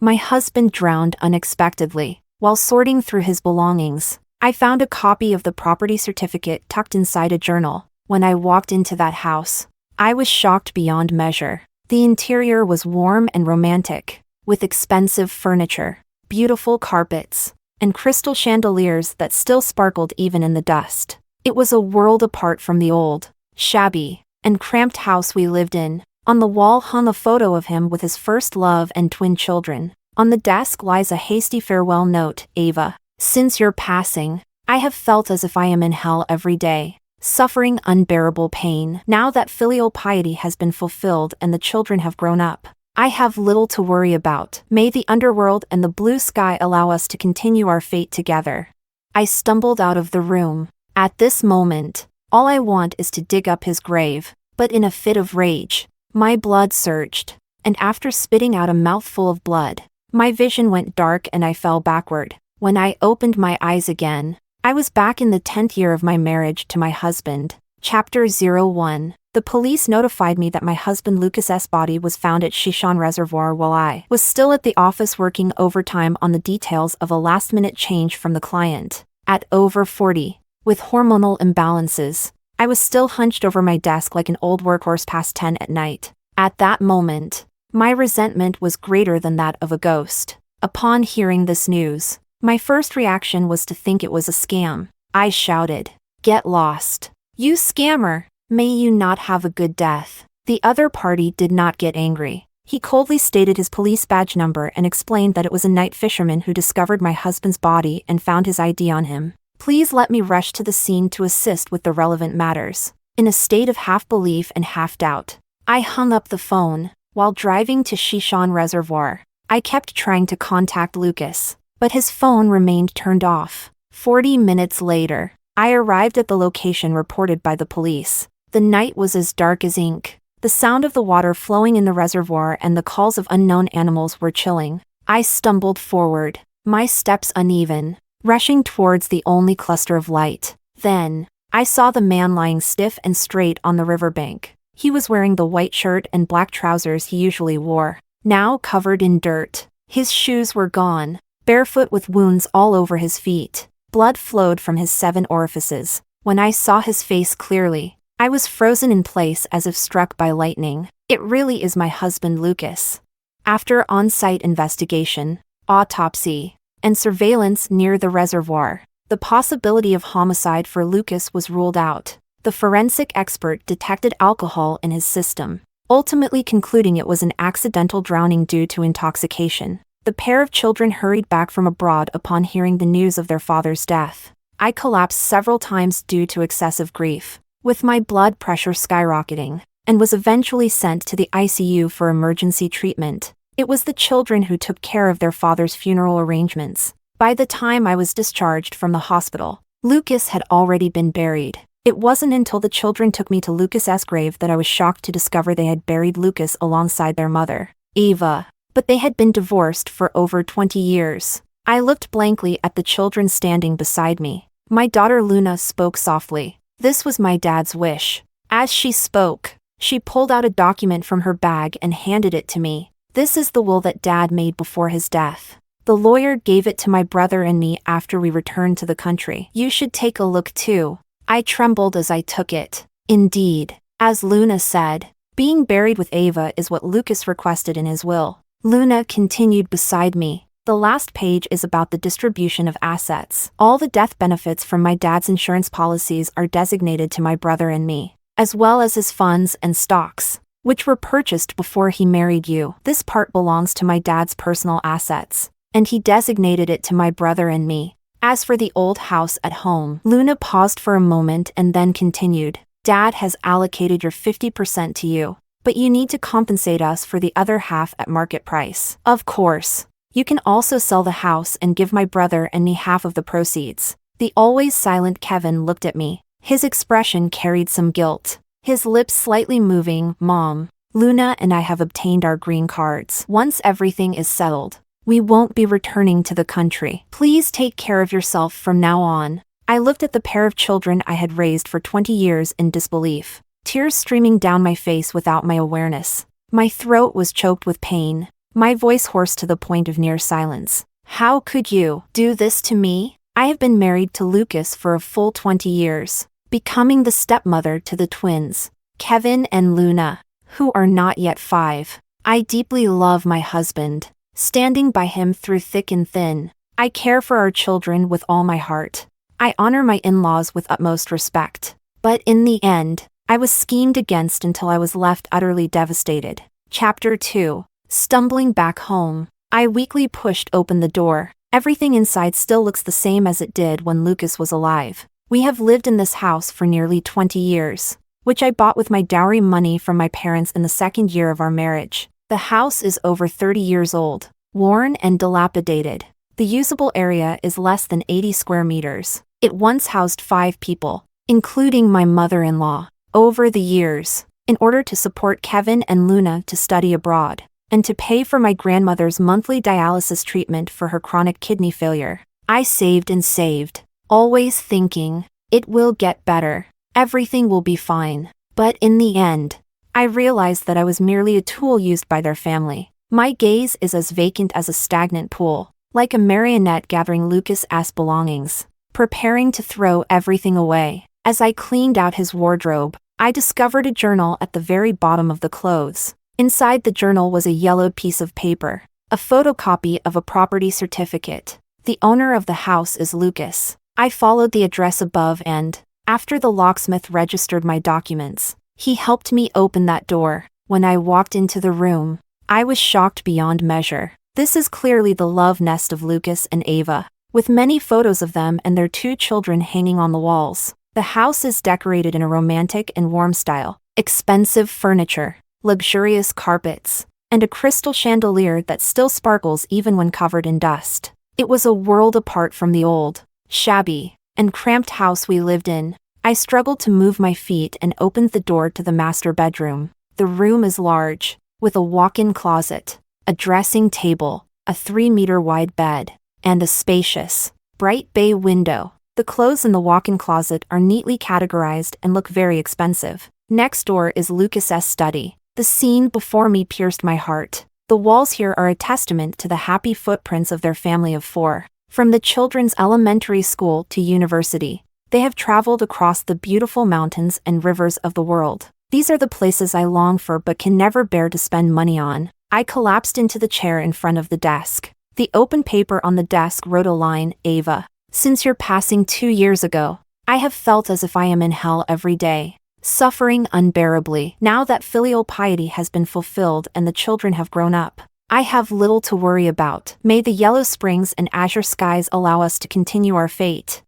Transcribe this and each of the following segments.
My husband drowned unexpectedly. While sorting through his belongings, I found a copy of the property certificate tucked inside a journal. When I walked into that house, I was shocked beyond measure. The interior was warm and romantic, with expensive furniture, beautiful carpets, and crystal chandeliers that still sparkled even in the dust. It was a world apart from the old, shabby, and cramped house we lived in. On the wall hung a photo of him with his first love and twin children. On the desk lies a hasty farewell note. Ava, since your passing, I have felt as if I am in hell every day, suffering unbearable pain. Now that filial piety has been fulfilled and the children have grown up, I have little to worry about. May the underworld and the blue sky allow us to continue our fate together. I stumbled out of the room. At this moment, all I want is to dig up his grave, but in a fit of rage, my blood surged, and after spitting out a mouthful of blood, my vision went dark and I fell backward. When I opened my eyes again, I was back in the 10th year of my marriage to my husband. Chapter 01. The police notified me that my husband Lucas's body was found at Shishon Reservoir while I was still at the office working overtime on the details of a last-minute change from the client. At over 40, with hormonal imbalances, I was still hunched over my desk like an old workhorse past 10 at night. At that moment, my resentment was greater than that of a ghost. Upon hearing this news, my first reaction was to think it was a scam. I shouted, "Get lost, you scammer! May you not have a good death." The other party did not get angry. He coldly stated his police badge number and explained that it was a night fisherman who discovered my husband's body and found his ID on him. Please let me rush to the scene to assist with the relevant matters. In a state of half-belief and half-doubt, I hung up the phone. While driving to Shishon Reservoir, I kept trying to contact Lucas, but his phone remained turned off. 40 minutes later, I arrived at the location reported by the police. The night was as dark as ink. The sound of the water flowing in the reservoir and the calls of unknown animals were chilling. I stumbled forward, my steps uneven, rushing towards the only cluster of light. Then, I saw the man lying stiff and straight on the riverbank. He was wearing the white shirt and black trousers he usually wore, now covered in dirt. His shoes were gone, barefoot with wounds all over his feet. Blood flowed from his 7 orifices. When I saw his face clearly, I was frozen in place as if struck by lightning. It really is my husband Lucas. After on-site investigation, autopsy, and surveillance near the reservoir, the possibility of homicide for Lucas was ruled out. The forensic expert detected alcohol in his system, ultimately concluding it was an accidental drowning due to intoxication. The pair of children hurried back from abroad upon hearing the news of their father's death. I collapsed several times due to excessive grief, with my blood pressure skyrocketing, and was eventually sent to the ICU for emergency treatment. It was the children who took care of their father's funeral arrangements. By the time I was discharged from the hospital, Lucas had already been buried. It wasn't until the children took me to Lucas's grave that I was shocked to discover they had buried Lucas alongside their mother, Eva. But they had been divorced for over 20 years. I looked blankly at the children standing beside me. My daughter Luna spoke softly. This was my dad's wish. As she spoke, she pulled out a document from her bag and handed it to me. This is the will that Dad made before his death. The lawyer gave it to my brother and me after we returned to the country. You should take a look too. I trembled as I took it. Indeed, as Luna said, being buried with Ava is what Lucas requested in his will. Luna continued beside me. The last page is about the distribution of assets. All the death benefits from my dad's insurance policies are designated to my brother and me, as well as his funds and stocks, which were purchased before he married you. This part belongs to my dad's personal assets, and he designated it to my brother and me. As for the old house at home, Luna paused for a moment and then continued. Dad has allocated your 50% to you, but you need to compensate us for the other half at market price. Of course, you can also sell the house and give my brother and me half of the proceeds. The always silent Kevin looked at me. His expression carried some guilt, his lips slightly moving. Mom, Luna and I have obtained our green cards. Once everything is settled, we won't be returning to the country. Please take care of yourself from now on. I looked at the pair of children I had raised for 20 years in disbelief, tears streaming down my face without my awareness. My throat was choked with pain. my voice hoarse to the point of near silence. How could you do this to me? I have been married to Lucas for a full 20 years, becoming the stepmother to the twins, Kevin and Luna, who are not yet 5. I deeply love my husband, standing by him through thick and thin. I care for our children with all my heart. I honor my in-laws with utmost respect. But in the end, I was schemed against until I was left utterly devastated. Chapter 2. Stumbling back home. I weakly pushed open the door. Everything inside still looks the same as it did when Lucas was alive. We have lived in this house for nearly 20 years, which I bought with my dowry money from my parents in the second year of our marriage. The house is over 30 years old, worn and dilapidated. The usable area is less than 80 square meters. It once housed 5 people, including my mother-in-law. Over the years, in order to support Kevin and Luna to study abroad, and to pay for my grandmother's monthly dialysis treatment for her chronic kidney failure, I saved and saved, always thinking, it will get better, everything will be fine. But in the end, I realized that I was merely a tool used by their family. My gaze is as vacant as a stagnant pool, like a marionette gathering Lucas' belongings, preparing to throw everything away. As I cleaned out his wardrobe, I discovered a journal at the very bottom of the clothes. Inside the journal was a yellowed piece of paper, a photocopy of a property certificate. The owner of the house is Lucas. I followed the address above and, after the locksmith registered my documents, he helped me open that door. When I walked into the room, I was shocked beyond measure. This is clearly the love nest of Lucas and Ava, with many photos of them and their 2 children hanging on the walls. The house is decorated in a romantic and warm style. Expensive furniture, luxurious carpets, and a crystal chandelier that still sparkles even when covered in dust. It was a world apart from the old, shabby, and cramped house we lived in. I struggled to move my feet and opened the door to the master bedroom. The room is large, with a walk-in closet, a dressing table, a 3-meter-wide bed, and a spacious, bright bay window. The clothes in the walk-in closet are neatly categorized and look very expensive. Next door is Lucas's study. The scene before me pierced my heart. The walls here are a testament to the happy footprints of their family of 4. From the children's elementary school to university, they have traveled across the beautiful mountains and rivers of the world. These are the places I long for but can never bear to spend money on. I collapsed into the chair in front of the desk. The open paper on the desk wrote a line, Ava. Since your passing 2 years ago, I have felt as if I am in hell every day, suffering unbearably. Now that filial piety has been fulfilled and the children have grown up, I have little to worry about. May the yellow springs and azure skies allow us to continue our fate.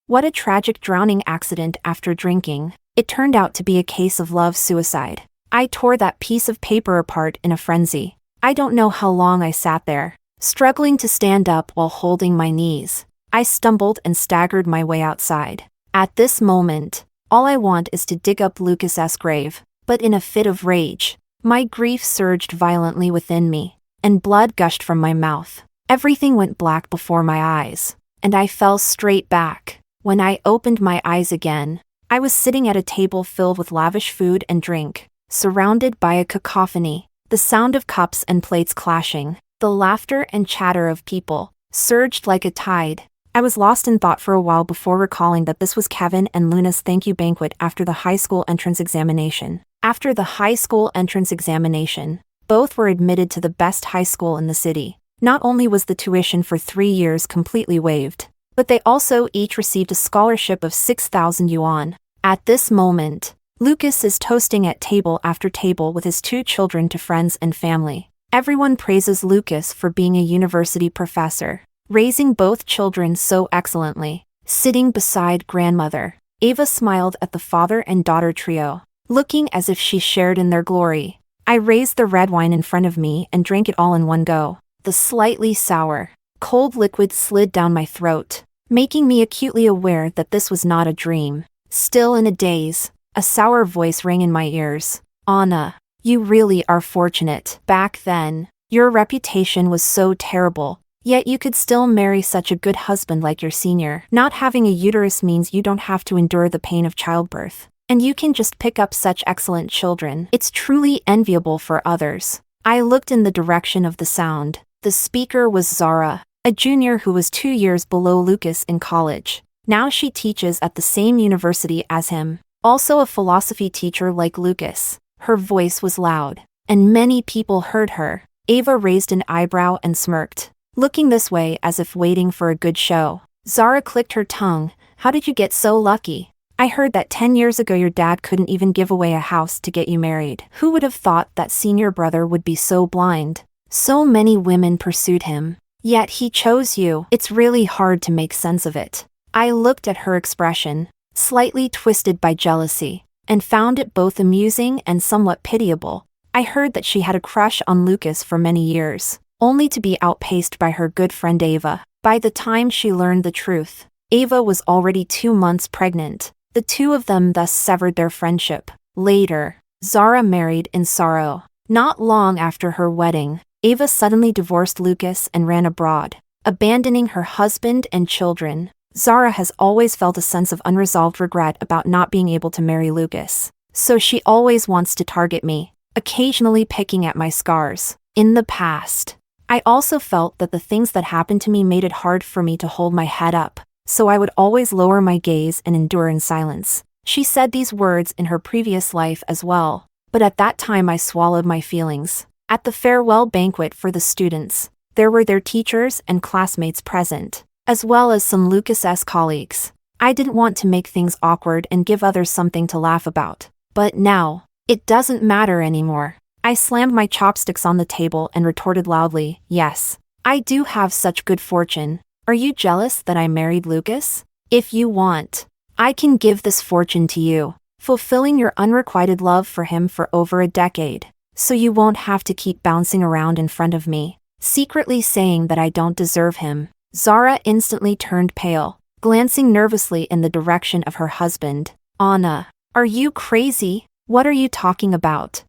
What a tragic drowning accident after drinking. It turned out to be a case of love suicide. I tore that piece of paper apart in a frenzy. I don't know how long I sat there, struggling to stand up while holding my knees. I stumbled and staggered my way outside. At this moment, all I want is to dig up Lucas's grave. But in a fit of rage, my grief surged violently within me, and blood gushed from my mouth. Everything went black before my eyes, and I fell straight back. When I opened my eyes again, I was sitting at a table filled with lavish food and drink, surrounded by a cacophony, the sound of cups and plates clashing. The laughter and chatter of people surged like a tide. I was lost in thought for a while before recalling that this was Kevin and Luna's thank you banquet after the high school entrance examination. After the high school entrance examination, both were admitted to the best high school in the city. Not only was the tuition for 3 years completely waived, but they also each received a scholarship of 6,000 yuan. At this moment, Lucas is toasting at table after table with his 2 children to friends and family. Everyone praises Lucas for being a university professor, raising both children so excellently. Sitting beside grandmother, Ava smiled at the father and daughter trio, looking as if she shared in their glory. I raised the red wine in front of me and drank it all in one go. The slightly sour, cold liquid slid down my throat, making me acutely aware that this was not a dream. Still in a daze, a sour voice rang in my ears. Anna, you really are fortunate. Back then, your reputation was so terrible, yet you could still marry such a good husband like your senior. Not having a uterus means you don't have to endure the pain of childbirth, and you can just pick up such excellent children. It's truly enviable for others. I looked in the direction of the sound. The speaker was Zara, a junior who was 2 years below Lucas in college. Now she teaches at the same university as him. Also a philosophy teacher like Lucas. Her voice was loud, and many people heard her. Ava raised an eyebrow and smirked, looking this way as if waiting for a good show. Zara clicked her tongue. How did you get so lucky? I heard that 10 years ago your dad couldn't even give away a house to get you married. Who would have thought that senior brother would be so blind? So many women pursued him. Yet he chose you. It's really hard to make sense of it. I looked at her expression, slightly twisted by jealousy, and found it both amusing and somewhat pitiable. I heard that she had a crush on Lucas for many years, only to be outpaced by her good friend Ava. By the time she learned the truth, Ava was already 2 months pregnant. The two of them thus severed their friendship. Later, Zara married in sorrow. Not long after her wedding, Ava suddenly divorced Lucas and ran abroad, abandoning her husband and children. Zara has always felt a sense of unresolved regret about not being able to marry Lucas. So she always wants to target me, occasionally picking at my scars. In the past, I also felt that the things that happened to me made it hard for me to hold my head up, so I would always lower my gaze and endure in silence. She said these words in her previous life as well, but at that time I swallowed my feelings. At the farewell banquet for the students, there were their teachers and classmates present, as well as some Lucas's colleagues. I didn't want to make things awkward and give others something to laugh about. But now, it doesn't matter anymore. I slammed my chopsticks on the table and retorted loudly, yes, I do have such good fortune. Are you jealous that I married Lucas? If you want, I can give this fortune to you, fulfilling your unrequited love for him for over a decade, so you won't have to keep bouncing around in front of me, secretly saying that I don't deserve him. Zara instantly turned pale, glancing nervously in the direction of her husband. Anna, are you crazy? What are you talking about?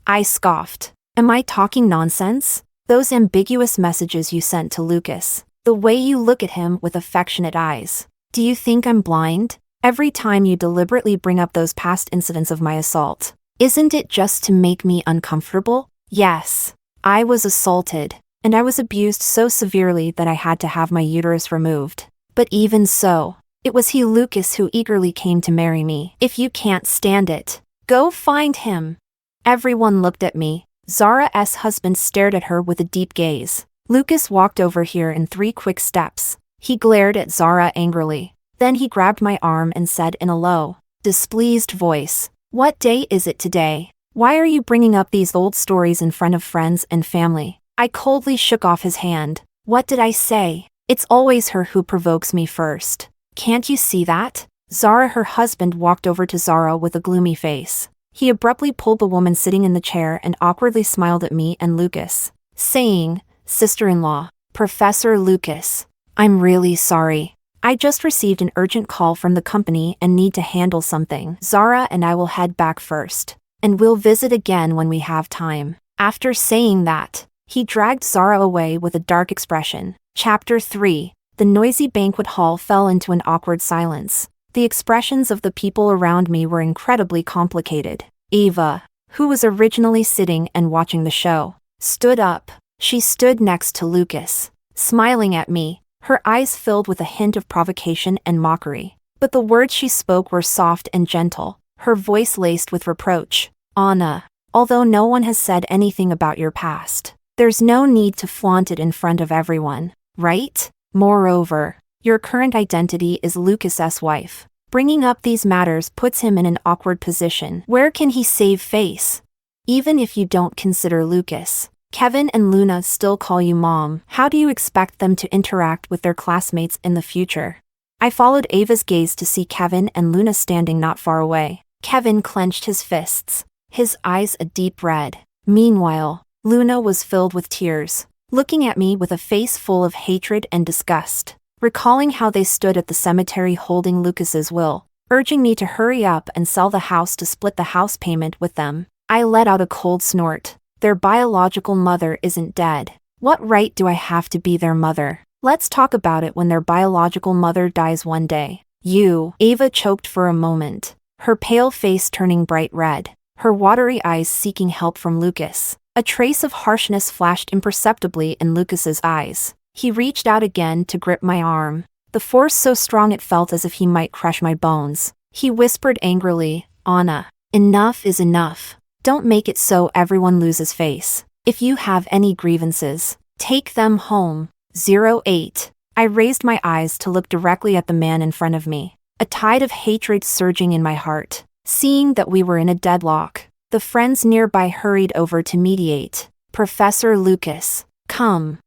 I scoffed. Am I talking nonsense? Those ambiguous messages you sent to Lucas. The way you look at him with affectionate eyes. Do you think I'm blind? Every time you deliberately bring up those past incidents of my assault, isn't it just to make me uncomfortable? Yes, I was assaulted, and I was abused so severely that I had to have my uterus removed. But even so, it was he Lucas who eagerly came to marry me. If you can't stand it, go find him. Everyone looked at me. Zara's husband stared at her with a deep gaze. Lucas walked over here in 3 quick steps. He glared at Zara angrily. Then he grabbed my arm and said in a low, displeased voice, "What day is it today? Why are you bringing up these old stories in front of friends and family?" I coldly shook off his hand. What did I say? It's always her who provokes me first. Can't you see that? Zara, her husband, walked over to Zara with a gloomy face. He abruptly pulled the woman sitting in the chair and awkwardly smiled at me and Lucas, saying, "Sister-in-law, Professor Lucas, I'm really sorry. I just received an urgent call from the company and need to handle something. Zara and I will head back first, and we'll visit again when we have time." After saying that, he dragged Zara away with a dark expression. Chapter 3. The noisy banquet hall fell into an awkward silence. The expressions of the people around me were incredibly complicated. Ava, who was originally sitting and watching the show, stood up. She stood next to Lucas, smiling at me, her eyes filled with a hint of provocation and mockery. But the words she spoke were soft and gentle, her voice laced with reproach. Anna, although no one has said anything about your past, there's no need to flaunt it in front of everyone, right? Moreover, your current identity is Lucas's wife. Bringing up these matters puts him in an awkward position. Where can he save face? Even if you don't consider Lucas, Kevin and Luna still call you mom. How do you expect them to interact with their classmates in the future? I followed Ava's gaze to see Kevin and Luna standing not far away. Kevin clenched his fists, his eyes a deep red. Meanwhile, Luna was filled with tears, looking at me with a face full of hatred and disgust, recalling how they stood at the cemetery holding Lucas's will, urging me to hurry up and sell the house to split the house payment with them. I let out a cold snort. Their biological mother isn't dead. What right do I have to be their mother? Let's talk about it when their biological mother dies one day. Ava choked for a moment, her pale face turning bright red, her watery eyes seeking help from Lucas. A trace of harshness flashed imperceptibly in Lucas's eyes. He reached out again to grip my arm, the force so strong it felt as if he might crush my bones. He whispered angrily, "Anna, enough is enough. Don't make it so everyone loses face. If you have any grievances, take them home." 08. I raised my eyes to look directly at the man in front of me, a tide of hatred surging in my heart. Seeing that we were in a deadlock, the friends nearby hurried over to mediate. "Professor Lucas, come.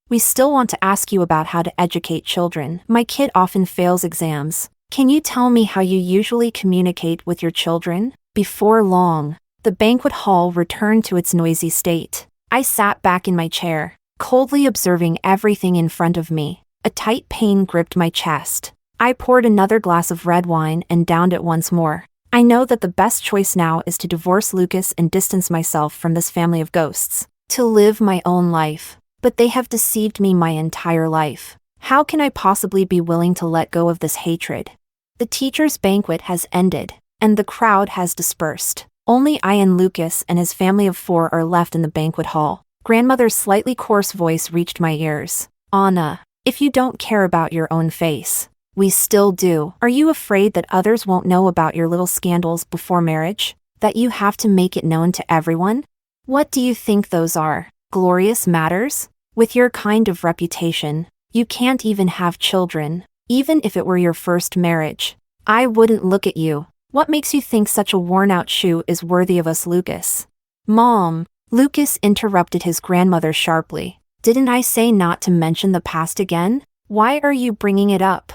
We still want to ask you about how to educate children. My kid often fails exams. Can you tell me how you usually communicate with your children?" Before long, the banquet hall returned to its noisy state. I sat back in my chair, coldly observing everything in front of me. A tight pain gripped my chest. I poured another glass of red wine and downed it once more. I know that the best choice now is to divorce Lucas and distance myself from this family of ghosts, to live my own life. But they have deceived me my entire life. How can I possibly be willing to let go of this hatred? The teacher's banquet has ended, and the crowd has dispersed. Only I and Lucas and his family of 4 are left in the banquet hall. Grandmother's slightly coarse voice reached my ears. "Anna, if you don't care about your own face, we still do. Are you afraid that others won't know about your little scandals before marriage? That you have to make it known to everyone? What do you think those are? Glorious matters? With your kind of reputation, you can't even have children, even if it were your first marriage. I wouldn't look at you. What makes you think such a worn-out shoe is worthy of us, Lucas?" "Mom," Lucas interrupted his grandmother sharply. "Didn't I say not to mention the past again? Why are you bringing it up?"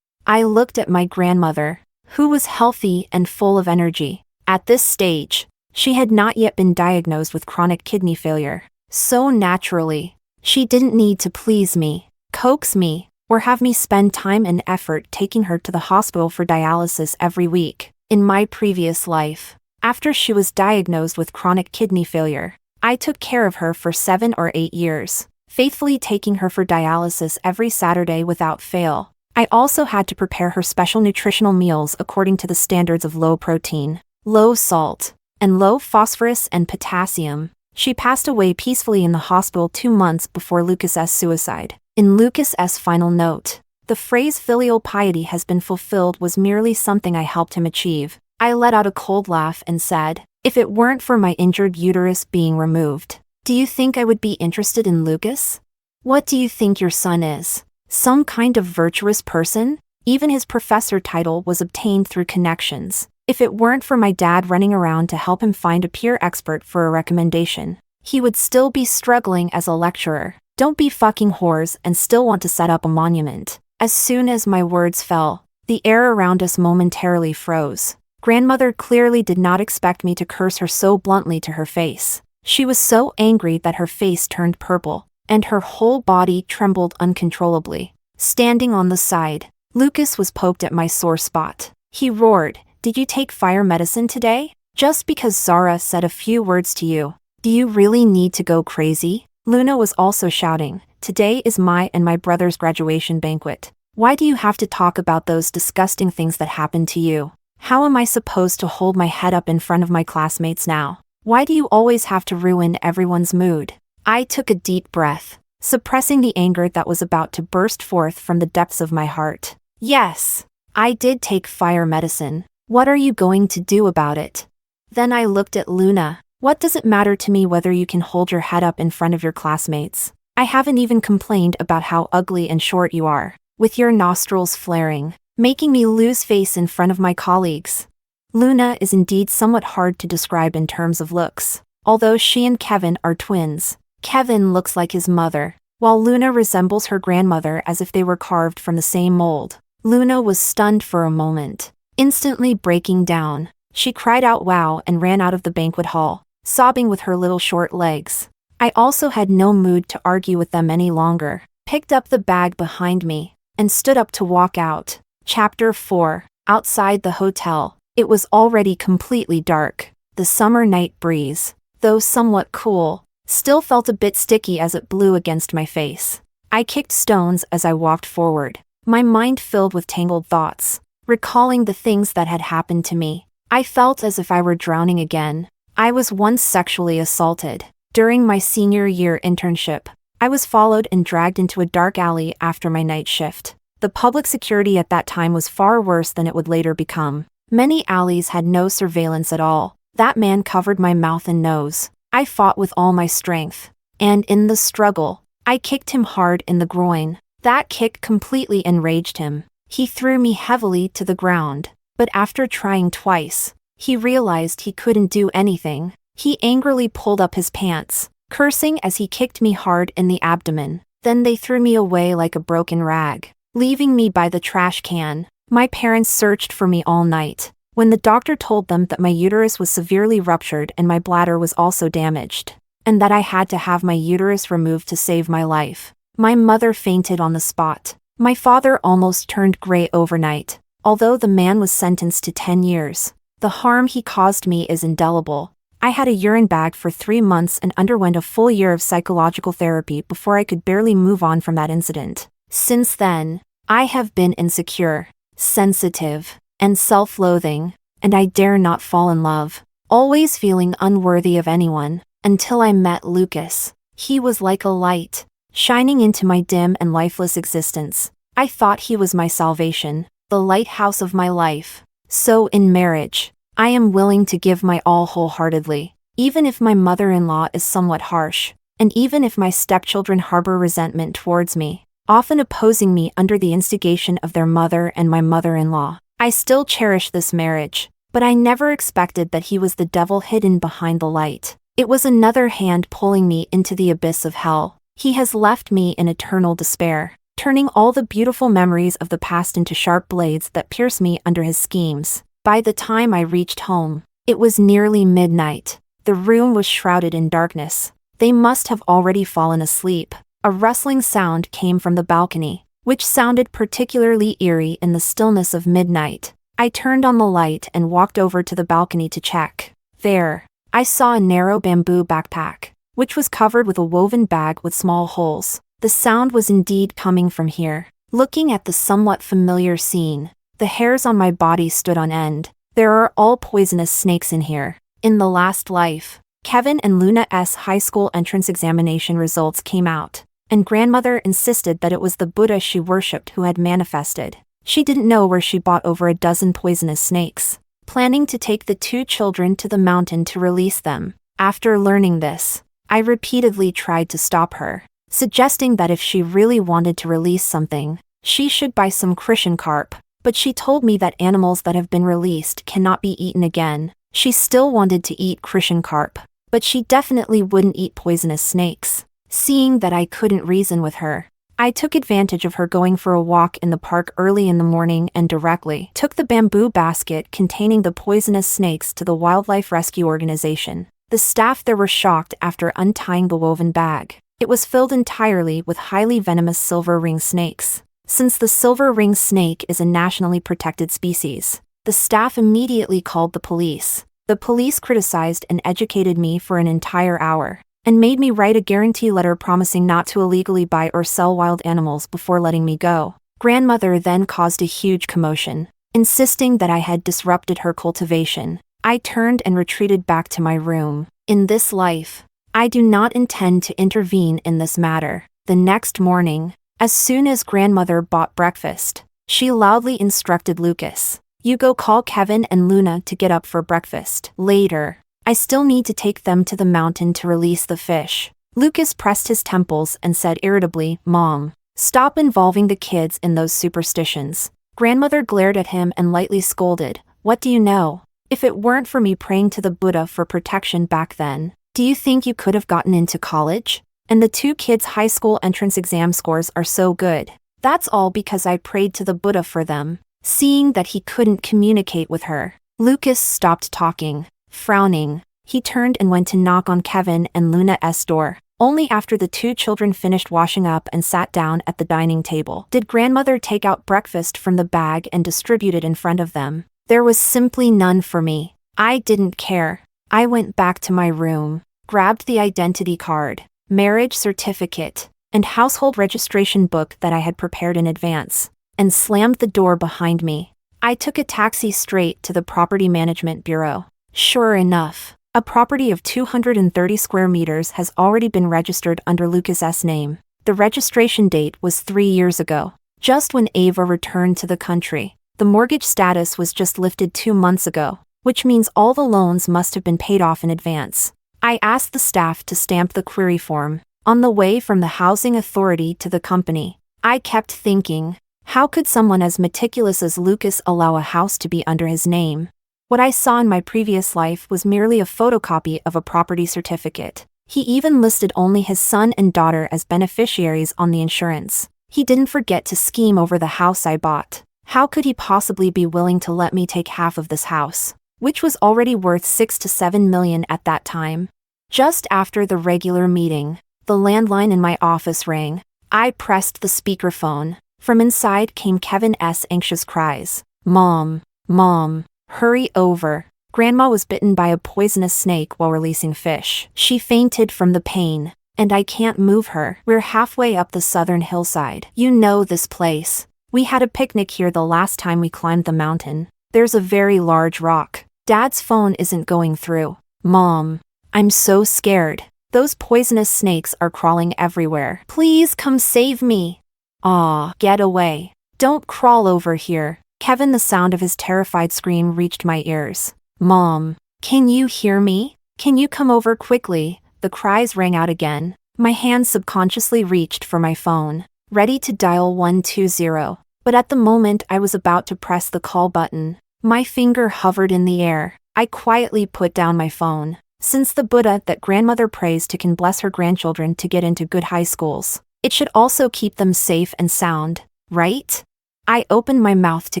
I looked at my grandmother, who was healthy and full of energy. At this stage, she had not yet been diagnosed with chronic kidney failure. So naturally, she didn't need to please me, coax me, or have me spend time and effort taking her to the hospital for dialysis every week. In my previous life, after she was diagnosed with chronic kidney failure, I took care of her for 7 or 8 years, faithfully taking her for dialysis every Saturday without fail. I also had to prepare her special nutritional meals according to the standards of low protein, low salt, and low phosphorus and potassium. She passed away peacefully in the hospital 2 months before Lucas's suicide. In Lucas's final note, the phrase filial piety has been fulfilled was merely something I helped him achieve. I let out a cold laugh and said, "If it weren't for my injured uterus being removed, do you think I would be interested in Lucas? What do you think your son is? Some kind of virtuous person? Even his professor title was obtained through connections. If it weren't for my dad running around to help him find a peer expert for a recommendation, he would still be struggling as a lecturer. Don't be fucking whores and still want to set up a monument." As soon as my words fell, the air around us momentarily froze. Grandmother clearly did not expect me to curse her so bluntly to her face. She was so angry that her face turned purple, and her whole body trembled uncontrollably. Standing on the side, Lucas was poked at my sore spot. He roared, "Did you take fire medicine today? Just because Zara said a few words to you, do you really need to go crazy?" Luna was also shouting, "Today is my and my brother's graduation banquet. Why do you have to talk about those disgusting things that happened to you? How am I supposed to hold my head up in front of my classmates now? Why do you always have to ruin everyone's mood?" I took a deep breath, suppressing the anger that was about to burst forth from the depths of my heart. "Yes, I did take fire medicine. What are you going to do about it?" Then I looked at Luna. "What does it matter to me whether you can hold your head up in front of your classmates? I haven't even complained about how ugly and short you are, with your nostrils flaring, making me lose face in front of my colleagues." Luna is indeed somewhat hard to describe in terms of looks. Although she and Kevin are twins, Kevin looks like his mother, while Luna resembles her grandmother as if they were carved from the same mold. Luna was stunned for a moment, instantly breaking down. She cried out wow and ran out of the banquet hall, sobbing with her little short legs. I also had no mood to argue with them any longer, picked up the bag behind me, and stood up to walk out. Chapter 4. Outside the hotel, it was already completely dark. The summer night breeze, though somewhat cool, still felt a bit sticky as it blew against my face. I kicked stones as I walked forward, my mind filled with tangled thoughts, recalling the things that had happened to me. I felt as if I were drowning again. I was once sexually assaulted, During my senior year internship, I was followed and dragged into a dark alley after my night shift. The public security at that time was far worse than it would later become. Many alleys had no surveillance at all. That man covered my mouth and nose. I fought with all my strength. And in the struggle, I kicked him hard in the groin. That kick completely enraged him. He threw me heavily to the ground. But after trying twice, he realized he couldn't do anything. He angrily pulled up his pants, cursing as he kicked me hard in the abdomen. Then they threw me away like a broken rag, leaving me by the trash can. My parents searched for me all night. When the doctor told them that my uterus was severely ruptured and my bladder was also damaged, and that I had to have my uterus removed to save my life, my mother fainted on the spot. My father almost turned gray overnight. Although the man was sentenced to 10 years, the harm he caused me is indelible. I had a urine bag for 3 months and underwent a full year of psychological therapy before I could barely move on from that incident. Since then, I have been insecure, sensitive, and self-loathing, and I dare not fall in love, always feeling unworthy of anyone, until I met Lucas. He was like a light, shining into my dim and lifeless existence. I thought he was my salvation, the lighthouse of my life. So in marriage, I am willing to give my all wholeheartedly, even if my mother-in-law is somewhat harsh, and even if my stepchildren harbor resentment towards me, often opposing me under the instigation of their mother and my mother-in-law. I still cherish this marriage, but I never expected that he was the devil hidden behind the light. It was another hand pulling me into the abyss of hell. He has left me in eternal despair, turning all the beautiful memories of the past into sharp blades that pierce me under his schemes. By the time I reached home, it was nearly midnight. The room was shrouded in darkness. They must have already fallen asleep. A rustling sound came from the balcony, which sounded particularly eerie in the stillness of midnight. I turned on the light and walked over to the balcony to check. There, I saw a narrow bamboo backpack, which was covered with a woven bag with small holes. The sound was indeed coming from here. Looking at the somewhat familiar scene, the hairs on my body stood on end. There are all poisonous snakes in here. In the last life, Kevin and Luna's high school entrance examination results came out, and grandmother insisted that it was the Buddha she worshipped who had manifested. She didn't know where she bought over a dozen poisonous snakes, planning to take the 2 children to the mountain to release them. After learning this, I repeatedly tried to stop her, suggesting that if she really wanted to release something, she should buy some Christian carp, but she told me that animals that have been released cannot be eaten again. She still wanted to eat Christian carp, but she definitely wouldn't eat poisonous snakes. Seeing that I couldn't reason with her, I took advantage of her going for a walk in the park early in the morning and directly took the bamboo basket containing the poisonous snakes to the wildlife rescue organization. The staff there were shocked after untying the woven bag. It was filled entirely with highly venomous silver ring snakes. Since the silver ring snake is a nationally protected species, the staff immediately called the police. The police criticized and educated me for an entire hour, and made me write a guarantee letter promising not to illegally buy or sell wild animals before letting me go. Grandmother then caused a huge commotion, insisting that I had disrupted her cultivation. I turned and retreated back to my room. In this life, I do not intend to intervene in this matter. The next morning, as soon as grandmother bought breakfast, she loudly instructed Lucas, "You go call Kevin and Luna to get up for breakfast. Later, I still need to take them to the mountain to release the fish." Lucas pressed his temples and said irritably, "Mom, stop involving the kids in those superstitions." Grandmother glared at him and lightly scolded, "What do you know? If it weren't for me praying to the Buddha for protection back then, do you think you could have gotten into college? And the 2 kids' high school entrance exam scores are so good. That's all because I prayed to the Buddha for them." Seeing that he couldn't communicate with her, Lucas stopped talking. Frowning, he turned and went to knock on Kevin and Luna's door. Only after the 2 children finished washing up and sat down at the dining table did grandmother take out breakfast from the bag and distribute it in front of them. There was simply none for me. I didn't care. I went back to my room, grabbed the identity card, marriage certificate, and household registration book that I had prepared in advance, and slammed the door behind me. I took a taxi straight to the Property Management Bureau. Sure enough, A property of 230 square meters has already been registered under Lucas's name. The registration date was 3 years ago, just when Ava returned to the country. The mortgage status was just lifted 2 months ago, which means all the loans must have been paid off in advance. I asked the staff to stamp the query form. On the way from the housing authority to the company, I kept thinking, how could someone as meticulous as Lucas allow a house to be under his name? What I saw in my previous life was merely a photocopy of a property certificate. He even listed only his son and daughter as beneficiaries on the insurance. He didn't forget to scheme over the house I bought. How could he possibly be willing to let me take half of this house, which was already worth 6 to 7 million at that time? Just after the regular meeting, the landline in my office rang. I pressed the speakerphone. From inside came Kevin's anxious cries. Mom, Mom, hurry over. Grandma was bitten by a poisonous snake while releasing fish. She fainted from the pain, and I can't move her. We're halfway up the southern hillside. You know this place. We had a picnic here the last time we climbed the mountain. There's a very large rock. Dad's phone isn't going through. Mom, I'm so scared. Those poisonous snakes are crawling everywhere. Please come save me. Aw, get away. Don't crawl over here. Kevin, the sound of his terrified scream reached my ears. Mom, can you hear me? Can you come over quickly? The cries rang out again. My hand subconsciously reached for my phone, ready to dial 120. But at the moment I was about to press the call button, my finger hovered in the air. I quietly put down my phone. Since the Buddha that grandmother prays to can bless her grandchildren to get into good high schools, it should also keep them safe and sound, right? I opened my mouth to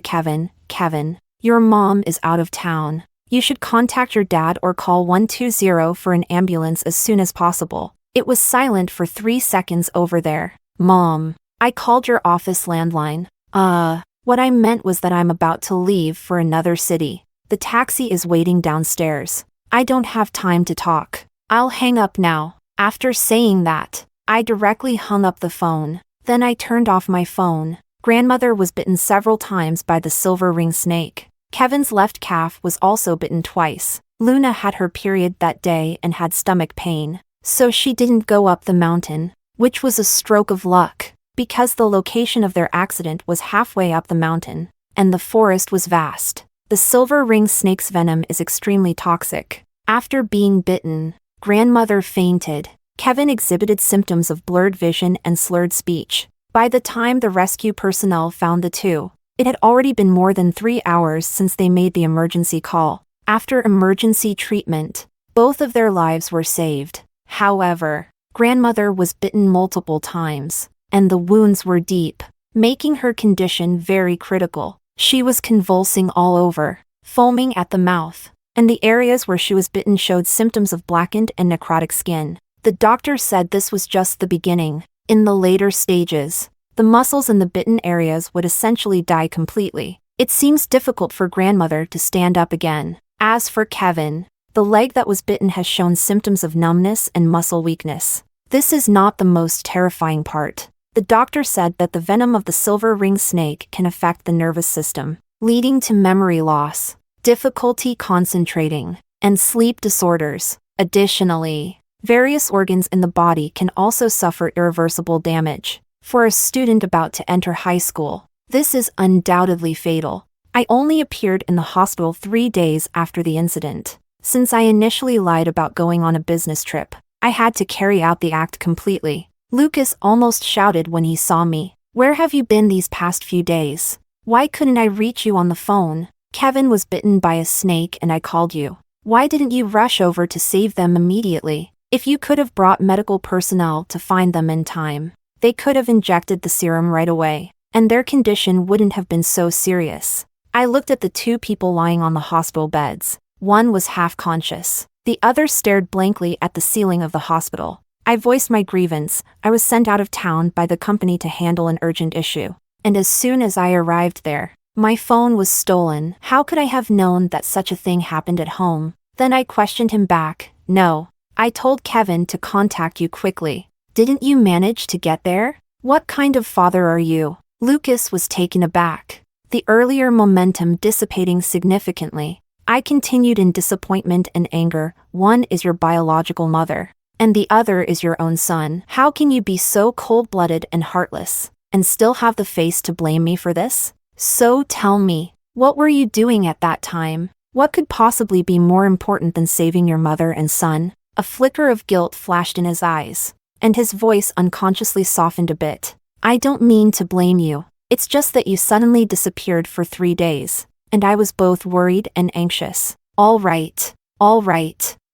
Kevin. Kevin, your mom is out of town. You should contact your dad or call 120 for an ambulance as soon as possible. It was silent for 3 seconds over there. Mom, I called your office landline. What I meant was that I'm about to leave for another city. The taxi is waiting downstairs. I don't have time to talk. I'll hang up now. After saying that, I directly hung up the phone. Then I turned off my phone. Grandmother was bitten several times by the silver ring snake. Kevin's left calf was also bitten twice. Luna had her period that day and had stomach pain, so she didn't go up the mountain, which was a stroke of luck, because the location of their accident was halfway up the mountain, and the forest was vast. The silver ring snake's venom is extremely toxic. After being bitten, grandmother fainted. Kevin exhibited symptoms of blurred vision and slurred speech. By the time the rescue personnel found the two, it had already been more than 3 hours since they made the emergency call. After emergency treatment, both of their lives were saved. However, grandmother was bitten multiple times, and the wounds were deep, making her condition very critical. She was convulsing all over, foaming at the mouth, and the areas where she was bitten showed symptoms of blackened and necrotic skin. The doctor said this was just the beginning. In the later stages, the muscles in the bitten areas would essentially die completely. It seems difficult for grandmother to stand up again. As for Kevin, the leg that was bitten has shown symptoms of numbness and muscle weakness. This is not the most terrifying part. The doctor said that the venom of the silver ring snake can affect the nervous system, leading to memory loss, difficulty concentrating, and sleep disorders. Additionally, various organs in the body can also suffer irreversible damage. For a student about to enter high school, this is undoubtedly fatal. I only appeared in the hospital 3 days after the incident. Since I initially lied about going on a business trip, I had to carry out the act completely. Lucas almost shouted when he saw me. Where have you been these past few days? Why couldn't I reach you on the phone? Kevin was bitten by a snake and I called you. Why didn't you rush over to save them immediately? If you could have brought medical personnel to find them in time, they could have injected the serum right away, and their condition wouldn't have been so serious. I looked at the 2 people lying on the hospital beds. One was half conscious. The other stared blankly at the ceiling of the hospital. I voiced my grievance. I was sent out of town by the company to handle an urgent issue. And as soon as I arrived there, my phone was stolen. How could I have known that such a thing happened at home? Then I questioned him back. No. I told Kevin to contact you quickly. Didn't you manage to get there? What kind of father are you? Lucas was taken aback, the earlier momentum dissipating significantly. I continued in disappointment and anger. One is your biological mother, and the other is your own son. How can you be so cold-blooded and heartless, and still have the face to blame me for this? So tell me, what were you doing at that time? What could possibly be more important than saving your mother and son? A flicker of guilt flashed in his eyes, and his voice unconsciously softened a bit. I don't mean to blame you. It's just that you suddenly disappeared for 3 days, and I was both worried and anxious. All right.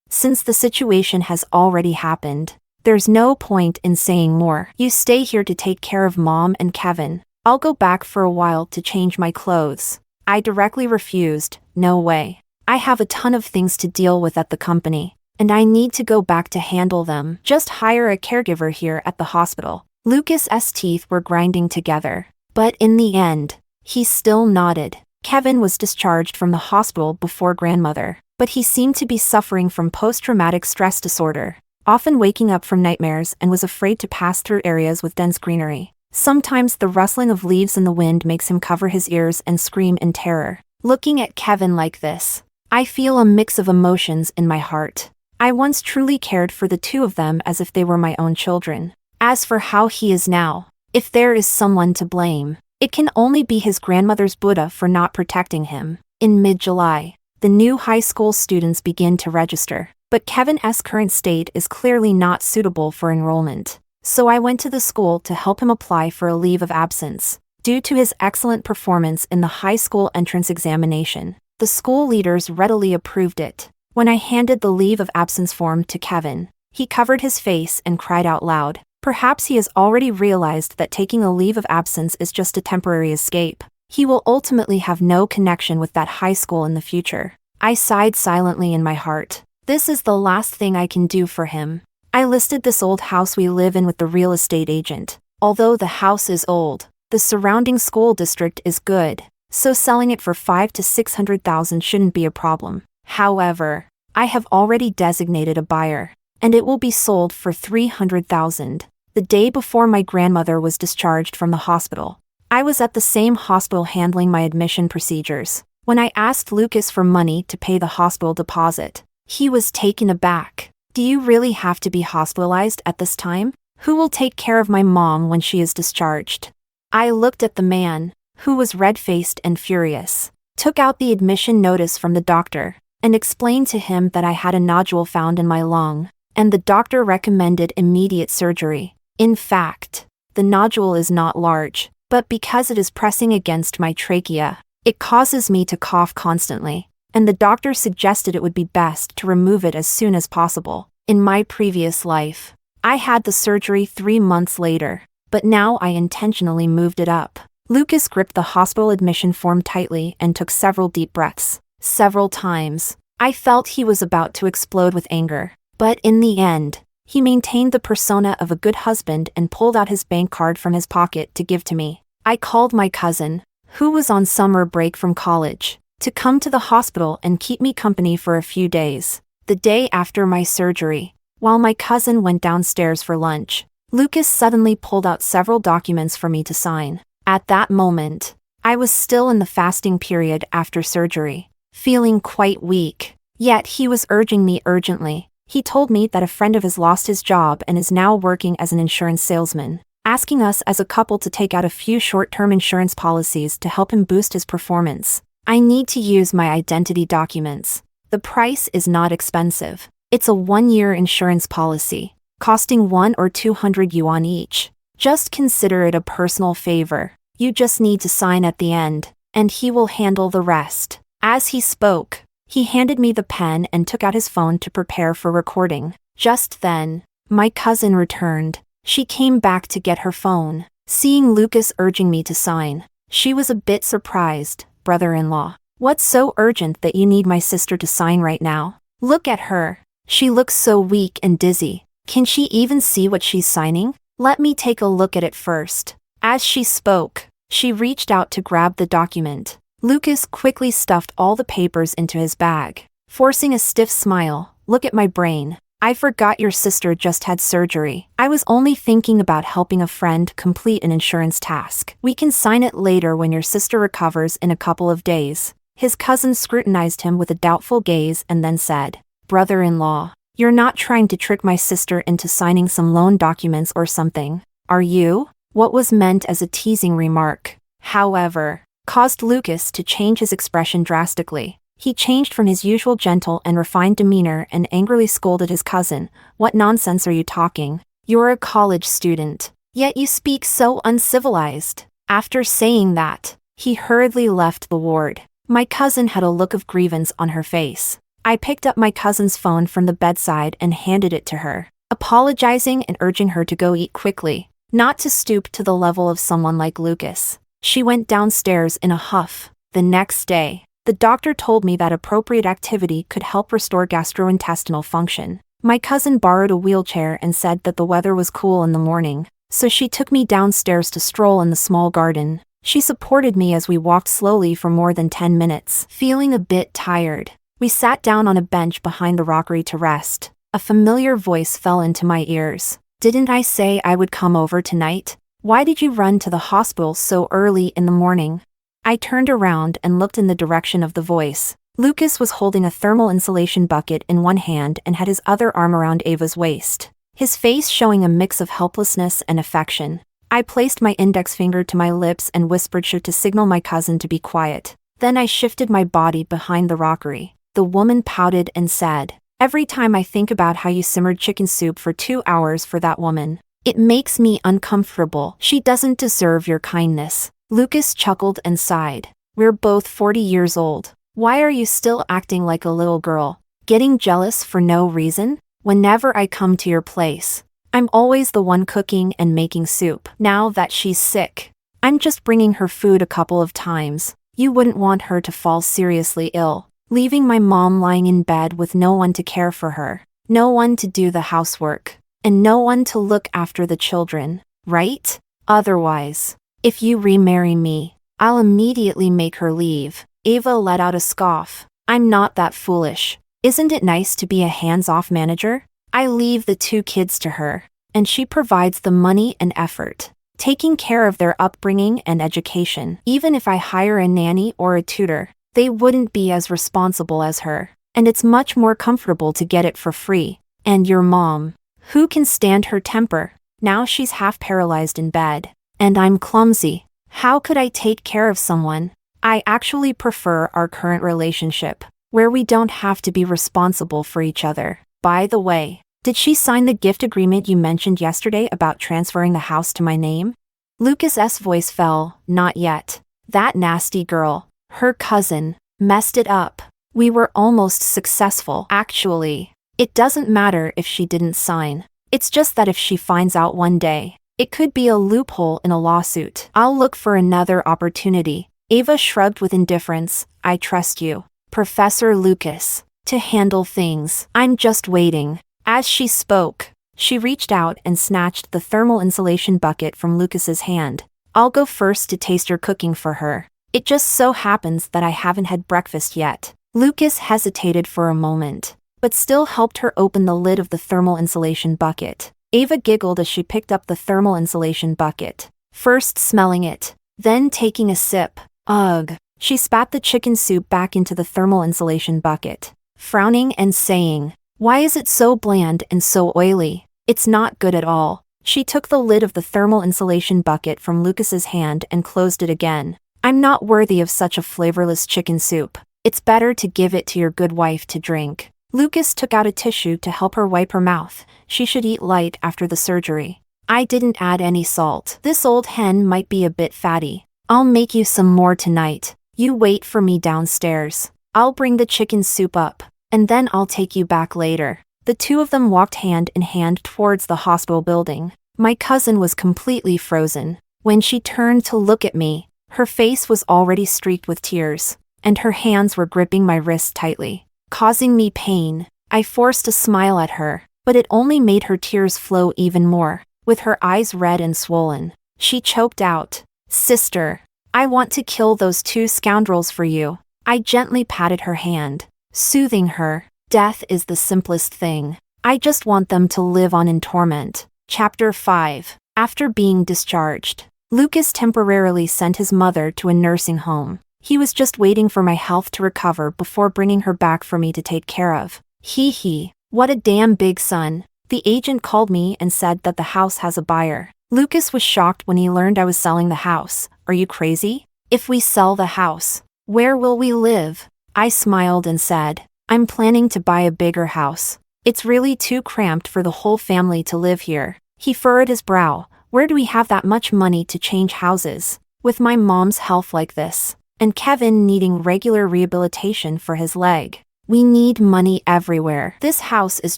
Since the situation has already happened, there's no point in saying more. You stay here to take care of Mom and Kevin. I'll go back for a while to change my clothes. I directly refused. No way. I have a ton of things to deal with at the company, and I need to go back to handle them. Just hire a caregiver here at the hospital. Lucas's teeth were grinding together, but in the end, he still nodded. Kevin was discharged from the hospital before grandmother, but he seemed to be suffering from post-traumatic stress disorder, often waking up from nightmares, and was afraid to pass through areas with dense greenery. Sometimes the rustling of leaves in the wind makes him cover his ears and scream in terror. Looking at Kevin like this, I feel a mix of emotions in my heart. I once truly cared for the two of them as if they were my own children. As for how he is now, if there is someone to blame, it can only be his grandmother's Buddha for not protecting him. In mid-July, the new high school students begin to register, but Kevin's current state is clearly not suitable for enrollment. So I went to the school to help him apply for a leave of absence. Due to his excellent performance in the high school entrance examination, the school leaders readily approved it. When I handed the leave of absence form to Kevin, he covered his face and cried out loud. Perhaps he has already realized that taking a leave of absence is just a temporary escape. He will ultimately have no connection with that high school in the future. I sighed silently in my heart. This is the last thing I can do for him. I listed this old house we live in with the real estate agent. Although the house is old, the surrounding school district is good, so selling it for $500,000 to $600,000 shouldn't be a problem. However, I have already designated a buyer, and it will be sold for $300,000. The day before my grandmother was discharged from the hospital, I was at the same hospital handling my admission procedures. When I asked Lucas for money to pay the hospital deposit, he was taken aback. Do you really have to be hospitalized at this time? Who will take care of my mom when she is discharged? I looked at the man, who was red-faced and furious, took out the admission notice from the doctor, and explained to him that I had a nodule found in my lung, and the doctor recommended immediate surgery. In fact, the nodule is not large, but because it is pressing against my trachea, it causes me to cough constantly, and the doctor suggested it would be best to remove it as soon as possible. In my previous life, I had the surgery 3 months later, but now I intentionally moved it up. Lucas gripped the hospital admission form tightly and took several deep breaths. Several times, I felt he was about to explode with anger, but in the end, he maintained the persona of a good husband and pulled out his bank card from his pocket to give to me. I called my cousin, who was on summer break from college, to come to the hospital and keep me company for a few days. The day after my surgery, while my cousin went downstairs for lunch, Lucas suddenly pulled out several documents for me to sign. At that moment, I was still in the fasting period after surgery, feeling quite weak. Yet he was urging me urgently. He told me that a friend of his lost his job and is now working as an insurance salesman, asking us as a couple to take out a few short-term insurance policies to help him boost his performance. I need to use my identity documents. The price is not expensive. It's a 1-year insurance policy, costing 1 or 200 yuan each. Just consider it a personal favor. You just need to sign at the end, and he will handle the rest. As he spoke, he handed me the pen and took out his phone to prepare for recording. Just then, my cousin returned. She came back to get her phone. Seeing Lucas urging me to sign, she was a bit surprised. Brother-in-law, what's so urgent that you need my sister to sign right now? Look at her. She looks so weak and dizzy. Can she even see what she's signing? Let me take a look at it first. As she spoke, she reached out to grab the document. Lucas quickly stuffed all the papers into his bag, forcing a stiff smile. Look at my brain. I forgot your sister just had surgery. I was only thinking about helping a friend complete an insurance task. We can sign it later when your sister recovers in a couple of days. His cousin scrutinized him with a doubtful gaze and then said, "Brother-in-law, you're not trying to trick my sister into signing some loan documents or something, are you?" What was meant as a teasing remark, however, caused Lucas to change his expression drastically. He changed from his usual gentle and refined demeanor and angrily scolded his cousin. "What nonsense are you talking? You're a college student, yet you speak so uncivilized." After saying that, he hurriedly left the ward. My cousin had a look of grievance on her face. I picked up my cousin's phone from the bedside and handed it to her, apologizing and urging her to go eat quickly, not to stoop to the level of someone like Lucas. She went downstairs in a huff. The next day, the doctor told me that appropriate activity could help restore gastrointestinal function. My cousin borrowed a wheelchair and said that the weather was cool in the morning, so she took me downstairs to stroll in the small garden. She supported me as we walked slowly for more than 10 minutes. Feeling a bit tired, we sat down on a bench behind the rockery to rest. A familiar voice fell into my ears. "Didn't I say I would come over tonight? Why did you run to the hospital so early in the morning?" I turned around and looked in the direction of the voice. Lucas was holding a thermal insulation bucket in one hand and had his other arm around Ava's waist, his face showing a mix of helplessness and affection. I placed my index finger to my lips and whispered to signal my cousin to be quiet. Then I shifted my body behind the rockery. The woman pouted and said, "Every time I think about how you simmered chicken soup for 2 hours for that woman, it makes me uncomfortable. She doesn't deserve your kindness." Lucas chuckled and sighed. "We're both 40 years old. Why are you still acting like a little girl? Getting jealous for no reason? Whenever I come to your place, I'm always the one cooking and making soup. Now that she's sick, I'm just bringing her food a couple of times. You wouldn't want her to fall seriously ill, leaving my mom lying in bed with no one to care for her, no one to do the housework, and no one to look after the children, right? Otherwise, if you remarry me, I'll immediately make her leave." Ava let out a scoff. "I'm not that foolish. Isn't it nice to be a hands-off manager? I leave the 2 kids to her, and she provides the money and effort, taking care of their upbringing and education. Even if I hire a nanny or a tutor, they wouldn't be as responsible as her, and it's much more comfortable to get it for free. And your mom, who can stand her temper? Now she's half paralyzed in bed. And I'm clumsy. How could I take care of someone? I actually prefer our current relationship, where we don't have to be responsible for each other. By the way, did she sign the gift agreement you mentioned yesterday about transferring the house to my name?" Lucas's voice fell. "Not yet. That nasty girl, her cousin, messed it up. We were almost successful. Actually, it doesn't matter if she didn't sign. It's just that if she finds out one day, it could be a loophole in a lawsuit. I'll look for another opportunity." Ava shrugged with indifference. "I trust you, Professor Lucas, to handle things. I'm just waiting." As she spoke, she reached out and snatched the thermal insulation bucket from Lucas's hand. "I'll go first to taste your cooking for her. It just so happens that I haven't had breakfast yet." Lucas hesitated for a moment, but still helped her open the lid of the thermal insulation bucket. Ava giggled as she picked up the thermal insulation bucket, first smelling it, then taking a sip. Ugh. She spat the chicken soup back into the thermal insulation bucket, frowning and saying, "Why is it so bland and so oily? It's not good at all." She took the lid of the thermal insulation bucket from Lucas's hand and closed it again. "I'm not worthy of such a flavorless chicken soup. It's better to give it to your good wife to drink." Lucas took out a tissue to help her wipe her mouth. She should eat light after the surgery. "I didn't add any salt. This old hen might be a bit fatty. I'll make you some more tonight. You wait for me downstairs. I'll bring the chicken soup up, and then I'll take you back later." The 2 of them walked hand in hand towards the hospital building. My cousin was completely frozen. When she turned to look at me, her face was already streaked with tears, and her hands were gripping my wrist tightly, causing me pain. I forced a smile at her, but it only made her tears flow even more. With her eyes red and swollen, she choked out, "Sister, I want to kill those 2 scoundrels for you." I gently patted her hand, soothing her. "Death is the simplest thing. I just want them to live on in torment." Chapter 5. After being discharged, Lucas temporarily sent his mother to a nursing home. He was just waiting for my health to recover before bringing her back for me to take care of. Hee hee. What a damn big son. The agent called me and said that the house has a buyer. Lucas was shocked when he learned I was selling the house. Are you crazy? If we sell the house, where will we live? I smiled and said, I'm planning to buy a bigger house. It's really too cramped for the whole family to live here. He furrowed his brow. Where do we have that much money to change houses? With my mom's health like this, and Kevin needing regular rehabilitation for his leg. We need money everywhere. This house is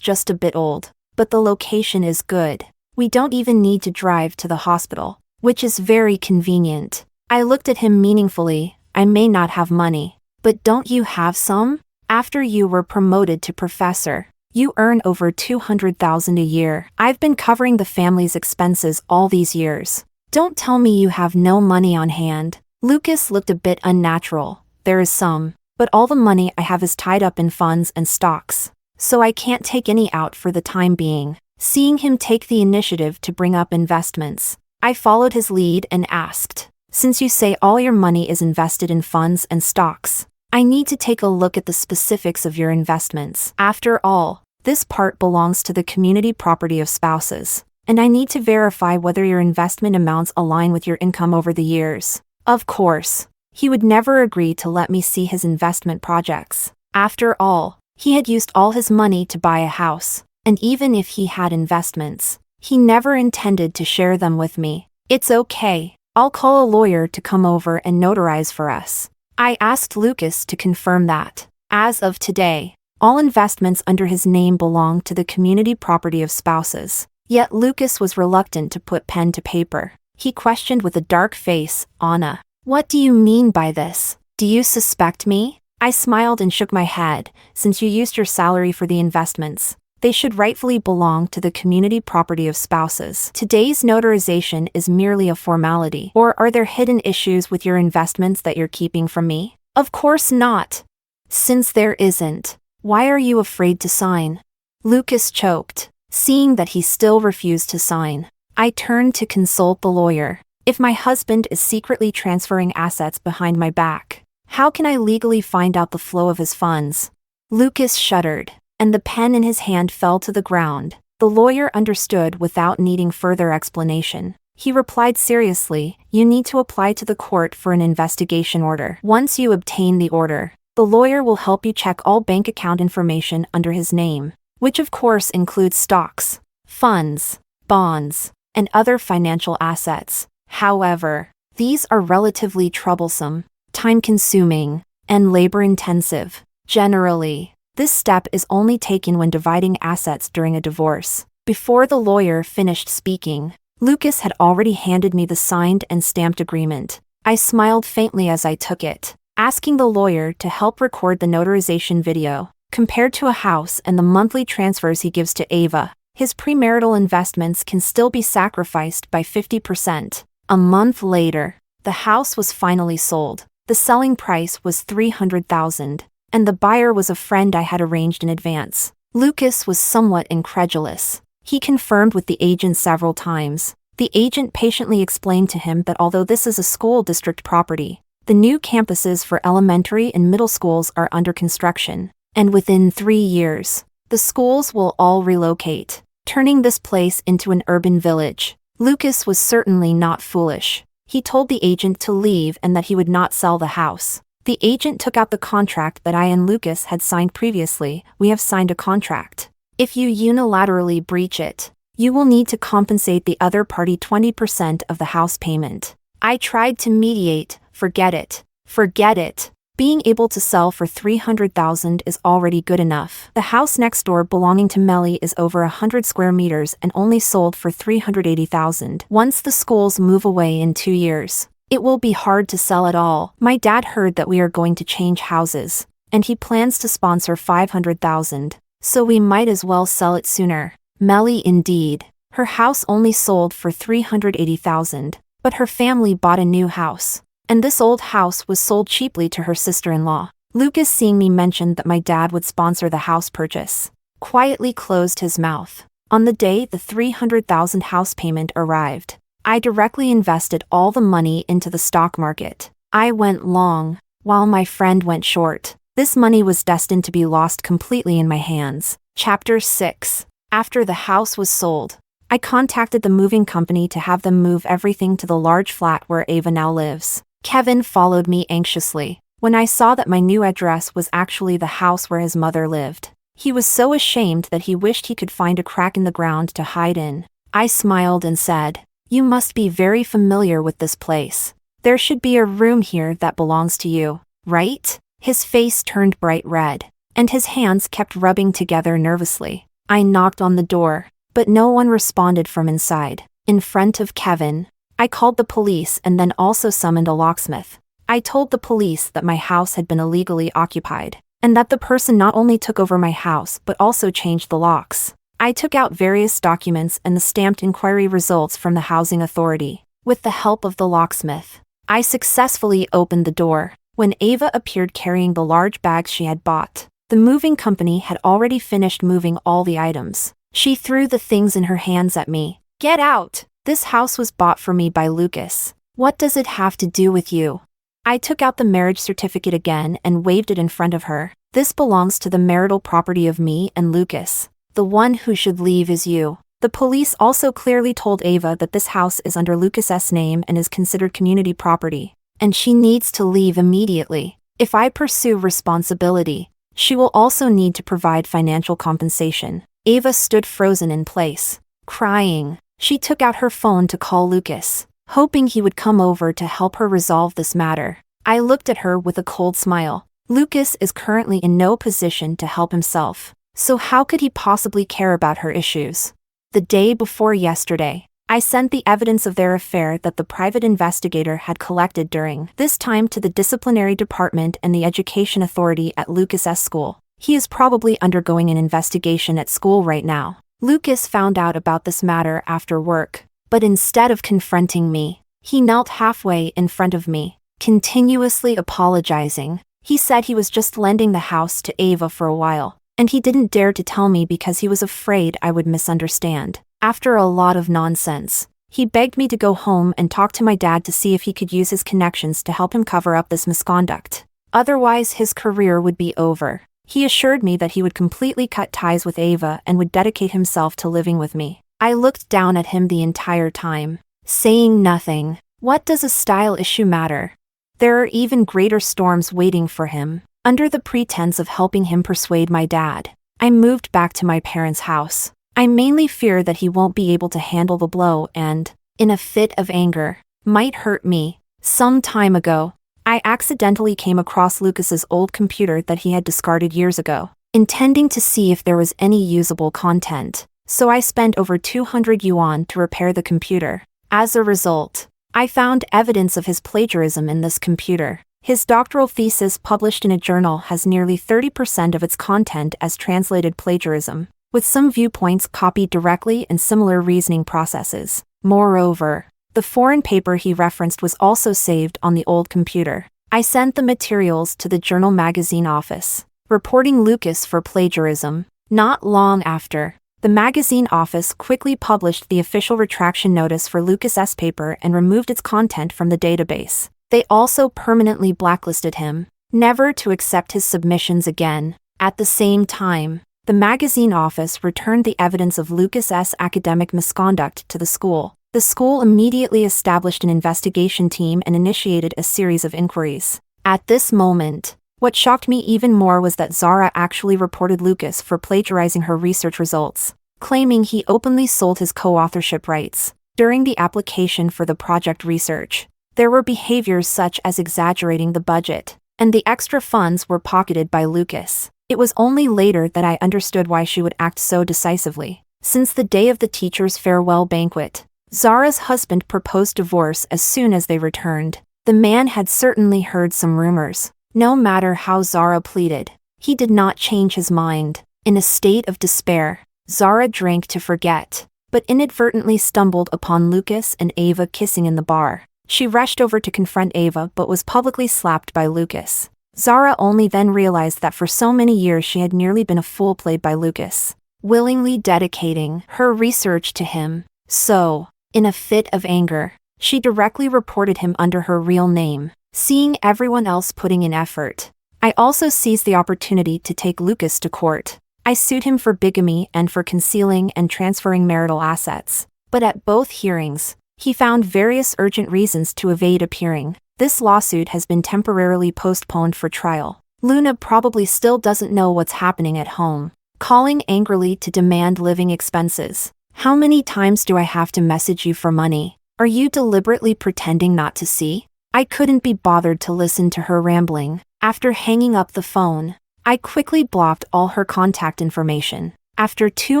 just a bit old, but the location is good. We don't even need to drive to the hospital, which is very convenient. I looked at him meaningfully. I may not have money, but don't you have some? After you were promoted to professor, you earn over $200,000 a year. I've been covering the family's expenses all these years. Don't tell me you have no money on hand. Lucas looked a bit unnatural. There is some, but all the money I have is tied up in funds and stocks, so I can't take any out for the time being. Seeing him take the initiative to bring up investments, I followed his lead and asked, since you say all your money is invested in funds and stocks, I need to take a look at the specifics of your investments. After all, this part belongs to the community property of spouses, and I need to verify whether your investment amounts align with your income over the years. Of course, he would never agree to let me see his investment projects. After all, he had used all his money to buy a house, and even if he had investments, he never intended to share them with me. It's okay. I'll call a lawyer to come over and notarize for us. I asked Lucas to confirm that, as of today, all investments under his name belong to the community property of spouses. Yet Lucas was reluctant to put pen to paper. He questioned with a dark face, Anna, what do you mean by this? Do you suspect me? I smiled and shook my head. Since you used your salary for the investments, they should rightfully belong to the community property of spouses. Today's notarization is merely a formality. Or are there hidden issues with your investments that you're keeping from me? Of course not. Since there isn't, why are you afraid to sign? Lucas choked. Seeing that he still refused to sign, I turned to consult the lawyer. If my husband is secretly transferring assets behind my back, how can I legally find out the flow of his funds? Lucas shuddered, and the pen in his hand fell to the ground. The lawyer understood without needing further explanation. He replied seriously, you need to apply to the court for an investigation order. Once you obtain the order, the lawyer will help you check all bank account information under his name, which of course includes stocks, funds, bonds, and other financial assets. However, these are relatively troublesome, time-consuming, and labor-intensive. Generally, this step is only taken when dividing assets during a divorce. Before the lawyer finished speaking, Lucas had already handed me the signed and stamped agreement. I smiled faintly as I took it, asking the lawyer to help record the notarization video. Compared to a house and the monthly transfers he gives to Ava, his premarital investments can still be sacrificed by 50%. A month later, the house was finally sold. The selling price was $300,000, and the buyer was a friend I had arranged in advance. Lucas was somewhat incredulous. He confirmed with the agent several times. The agent patiently explained to him that although this is a school district property, the new campuses for elementary and middle schools are under construction, and within 3 years, the schools will all relocate, turning this place into an urban village. Lucas was certainly not foolish. He told the agent to leave and that he would not sell the house. The agent took out the contract that I and Lucas had signed previously. We have signed a contract. If you unilaterally breach it, you will need to compensate the other party 20% of the house payment. I tried to mediate. Forget it. Forget it. Being able to sell for $300,000 is already good enough. The house next door belonging to Melly is over 100 square meters and only sold for $380,000. Once the schools move away in 2 years, it will be hard to sell at all. My dad heard that we are going to change houses, and he plans to sponsor $500,000, so we might as well sell it sooner. Melly indeed. Her house only sold for $380,000, but her family bought a new house, and this old house was sold cheaply to her sister-in-law. Lucas, seeing me mention that my dad would sponsor the house purchase, quietly closed his mouth. On the day the $300,000 house payment arrived, I directly invested all the money into the stock market. I went long. while my friend went short. This money was destined to be lost completely in my hands. Chapter 6. After the house was sold, I contacted the moving company to have them move everything to the large flat where Ava now lives. Kevin followed me anxiously when I saw that my new address was actually the house where his mother lived. He was so ashamed that he wished he could find a crack in the ground to hide in. I smiled and said, "You must be very familiar with this place. There should be a room here that belongs to you, right?" His face turned bright red, and his hands kept rubbing together nervously. I knocked on the door, but no one responded from inside. In front of Kevin, I called the police and then also summoned a locksmith. I told the police that my house had been illegally occupied, and that the person not only took over my house but also changed the locks. I took out various documents and the stamped inquiry results from the housing authority. With the help of the locksmith, I successfully opened the door. When Ava appeared carrying the large bags she had bought, the moving company had already finished moving all the items. She threw the things in her hands at me. "Get out! This house was bought for me by Lucas. What does it have to do with you?" I took out the marriage certificate again and waved it in front of her. "This belongs to the marital property of me and Lucas. The one who should leave is you." The police also clearly told Ava that this house is under Lucas's name and is considered community property, and she needs to leave immediately. If I pursue responsibility, she will also need to provide financial compensation. Ava stood frozen in place, crying. She took out her phone to call Lucas, hoping he would come over to help her resolve this matter. I looked at her with a cold smile. Lucas is currently in no position to help himself, so how could he possibly care about her issues? The day before yesterday, I sent the evidence of their affair that the private investigator had collected during this time to the disciplinary department and the education authority at Lucas's school. He is probably undergoing an investigation at school right now. Lucas found out about this matter after work, but instead of confronting me, he knelt halfway in front of me, continuously apologizing. He said he was just lending the house to Ava for a while, and he didn't dare to tell me because he was afraid I would misunderstand. After a lot of nonsense, he begged me to go home and talk to my dad to see if he could use his connections to help him cover up this misconduct. Otherwise, his career would be over. He assured me that he would completely cut ties with Ava and would dedicate himself to living with me. I looked down at him the entire time, saying nothing. What does a style issue matter? There are even greater storms waiting for him. Under the pretense of helping him persuade my dad, I moved back to my parents' house. I mainly fear that he won't be able to handle the blow and, in a fit of anger, might hurt me. Some time ago, I accidentally came across Lucas's old computer that he had discarded years ago, intending to see if there was any usable content, so I spent over 200 yuan to repair the computer. As a result, I found evidence of his plagiarism in this computer. His doctoral thesis published in a journal has nearly 30% of its content as translated plagiarism, with some viewpoints copied directly and similar reasoning processes. Moreover, the foreign paper he referenced was also saved on the old computer. I sent the materials to the journal magazine office, reporting Lucas for plagiarism. Not long after, the magazine office quickly published the official retraction notice for Lucas's paper and removed its content from the database. They also permanently blacklisted him, never to accept his submissions again. At the same time, the magazine office returned the evidence of Lucas's academic misconduct to the school. The school immediately established an investigation team and initiated a series of inquiries. At this moment, what shocked me even more was that Zara actually reported Lucas for plagiarizing her research results, claiming he openly sold his co-authorship rights. During the application for the project research, there were behaviors such as exaggerating the budget, and the extra funds were pocketed by Lucas. It was only later that I understood why she would act so decisively. Since the day of the teacher's farewell banquet, Zara's husband proposed divorce as soon as they returned. The man had certainly heard some rumors. No matter how Zara pleaded, he did not change his mind. In a state of despair, Zara drank to forget, but inadvertently stumbled upon Lucas and Ava kissing in the bar. She rushed over to confront Ava but was publicly slapped by Lucas. Zara only then realized that for so many years she had nearly been a fool played by Lucas, willingly dedicating her research to him. So, in a fit of anger, she directly reported him under her real name. seeing everyone else putting in effort. I also seized the opportunity to take Lucas to court. I sued him for bigamy and for concealing and transferring marital assets. But at both hearings, he found various urgent reasons to evade appearing. This lawsuit has been temporarily postponed for trial. Luna probably still doesn't know what's happening at home, calling angrily to demand living expenses. How many times do I have to message you for money? Are you deliberately pretending not to see? I couldn't be bothered to listen to her rambling. After hanging up the phone, I quickly blocked all her contact information. After 2